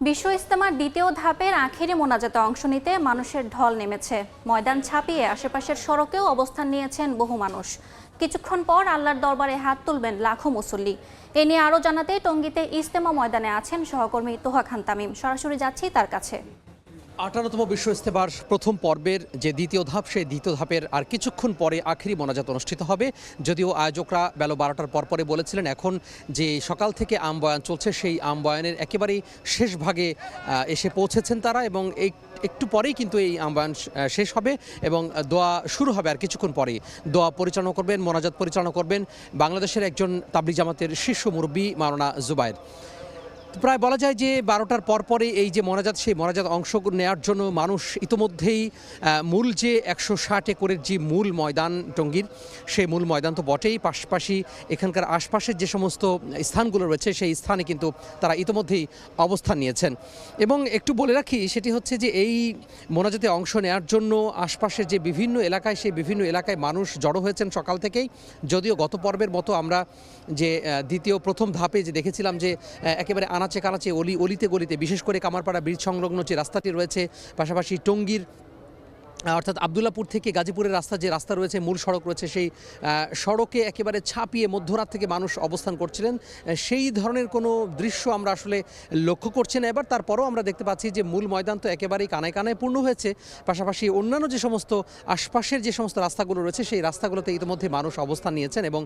বিশ্ব ইজতেমার দ্বিতীয় ধাপের আখেরি মোনাজাতে অংশ নিতে মানুষের ঢল নেমেছে। ময়দান ছাপিয়ে আশেপাশের সড়কেও অবস্থান নিয়েছেন বহু মানুষ। কিছুক্ষণ পর আল্লাহর দরবারে হাত তুলবেন লাখো মুসল্লি। এ নিয়ে আরও জানাতে টঙ্গীতে ইজতেমা ময়দানে আছেন সহকর্মী তোহা খান তামিম। সরাসরি যাচ্ছি তার কাছে। ৫৮তম বিশ্ব ইজতেমার প্রথম পর্বের যে দ্বিতীয় ধাপ, সেই দ্বিতীয় ধাপের আর কিছুক্ষণ পরে আখেরি মোনাজাত অনুষ্ঠিত হবে। যদিও আয়োজকরা বেলা ১২টার পরে বলেছিলেন এখন যে সকাল থেকে আমবয়ান চলছে, সেই আমবয়ানের একেবারেই শেষ ভাগে এসে পৌঁছেছেন তারা, এবং একটু পরেই কিন্তু এই আমবয়ান শেষ হবে এবং দোয়া শুরু হবে আর কিছুক্ষণ পরেই। দোয়া পরিচালনা করবেন, মোনাজাত পরিচালনা করবেন বাংলাদেশের একজন তাবলিগ জামাতের শীর্ষ মুরব্বী মাওলানা জুবায়ের। প্রায় বলা যায় যে ১২টার পরে এই যে মোনাজাত, সেই মোনাজাত অংশ নেওয়ার জন্য মানুষ ইতোমধ্যেই মূল যে ১৬০ একরের যে মূল ময়দান টঙ্গীর, সেই মূল ময়দান তো বটেই, পাশাপাশি এখানকার আশপাশের যে সমস্ত স্থানগুলো রয়েছে সেই স্থানে কিন্তু তারা ইতোমধ্যেই অবস্থান নিয়েছেন। এবং একটু বলে রাখি, সেটি হচ্ছে যে এই মোনাজাতে অংশ নেওয়ার জন্য আশপাশের যে বিভিন্ন এলাকায়, সেই বিভিন্ন এলাকায় মানুষ জড়ো হয়েছেন সকাল থেকেই। যদিও গত পর্বের মতো আমরা যে প্রথম ধাপে যে দেখেছিলাম যে একেবারে আনাচে কানাচে অলিতে গলিতে, বিশেষ করে কামারপাড়া ব্রিজ সংলগ্ন যে রাস্তাটি রয়েছে, পাশাপাশি টঙ্গীর অর্থাৎ আবদুল্লাপুর থেকে গাজীপুরের যে রাস্তা রয়েছে, মূল সড়ক রয়েছে, সেই সড়কে একেবারে ছাপিয়ে মধ্যরাত থেকে মানুষ অবস্থান করছিলেন, সেই ধরনের কোনো দৃশ্য আমরা আসলে লক্ষ্য করছি না এবার। তারপরও আমরা দেখতে পাচ্ছি যে মূল ময়দান তো একেবারেই কানায় কানায় পূর্ণ হয়েছে। পাশাপাশি অন্যান্য যে সমস্ত আশপাশের যে সমস্ত রাস্তাগুলো রয়েছে, সেই রাস্তাগুলোতে ইতিমধ্যে মানুষ অবস্থান নিয়েছেন এবং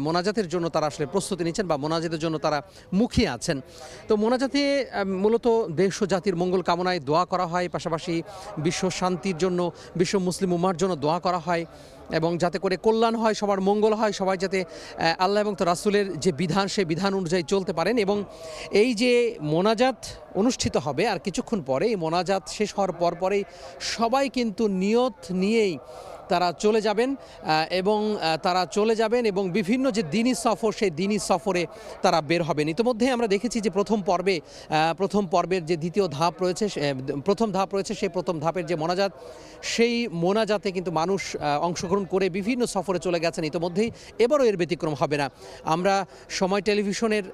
মোনাজাতের জন্য তারা আসলে প্রস্তুতি নিচ্ছেন বা মোনাজাতের জন্য তারা মুখিয়ে আছেন। তো মোনাজাতে মূলত দেশ ও জাতির মঙ্গল কামনায় দোয়া করা হয়, পাশাপাশি বিশ্ব শান্তির জন্য, বিশ্ব মুসলিম উম্মাহর জন্য দোয়া করা হয় এবং যাতে করে কল্যাণ হয়, সবার মঙ্গল হয়, সবাই যাতে আল্লাহ এবং তার রাসূলের যে বিধান, সেই বিধান অনুযায়ী চলতে পারেন। এবং এই যে মোনাজাত অনুষ্ঠিত হবে আর কিছুক্ষণ পরে, এই মোনাজাত শেষ হওয়ার পরেই সবাই কিন্তু নিয়ত নিয়েই তারা চলে যাবেন এবং বিভিন্ন যে দিনী সফর, সেই দিনী সফরে তারা বের হবেন। ইতিমধ্যে আমরা দেখেছি যে প্রথম পর্বের যে দ্বিতীয় ধাপ রয়েছে, প্রথম ধাপ রয়েছে, সেই প্রথম ধাপের যে মোনাজাত, সেই মোনাজাতে কিন্তু মানুষ অংশগ্রহণ করে বিভিন্ন সফরে চলে গেছেন ইতিমধ্যেই। এবারও এর ব্যতিক্রম হবে না। আমরা সময় টেলিভিশনের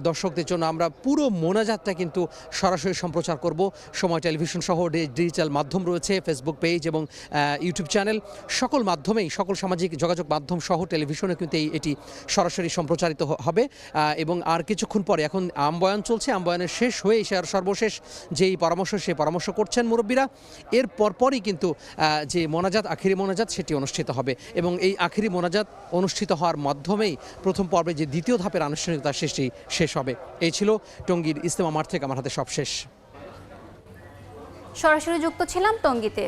দর্শকদের জন্য আমরা পুরো মোনাজাতটা কিন্তু সরাসরি সম্প্রচার করব। সময় টেলিভিশন সহ ডিজিটাল মাধ্যম রয়েছে, ফেসবুক পেজ এবং ইউটিউব চ্যানেল, সকল মাধ্যমেই, সকল সামাজিক যোগাযোগ মাধ্যম সহ টেলিভিশনে কিন্তু এটি সরাসরি সম্প্রচারিত হবে। এবং আর কিছুক্ষণ পরে, এখন আমবয়ান চলছে, আমবয়ানের শেষ হয়ে সর্বশেষ যেই পরামর্শ, সেই পরামর্শ করছেন মুরব্বীরা। এর পরপরই কিন্তু যে মোনাজাত, আখেরি মোনাজাত, সেটি অনুষ্ঠিত হবে এবং এই আখেরি মোনাজাত অনুষ্ঠিত হওয়ার মাধ্যমেই প্রথম পর্বে যে দ্বিতীয় ধাপের আনুষ্ঠানিকতা শেষ হবে। এই ছিল টঙ্গীর ইজতেমা মাঠ থেকে আমার হাতে সব শেষ। সরাসরি যুক্ত ছিলাম টঙ্গীতে।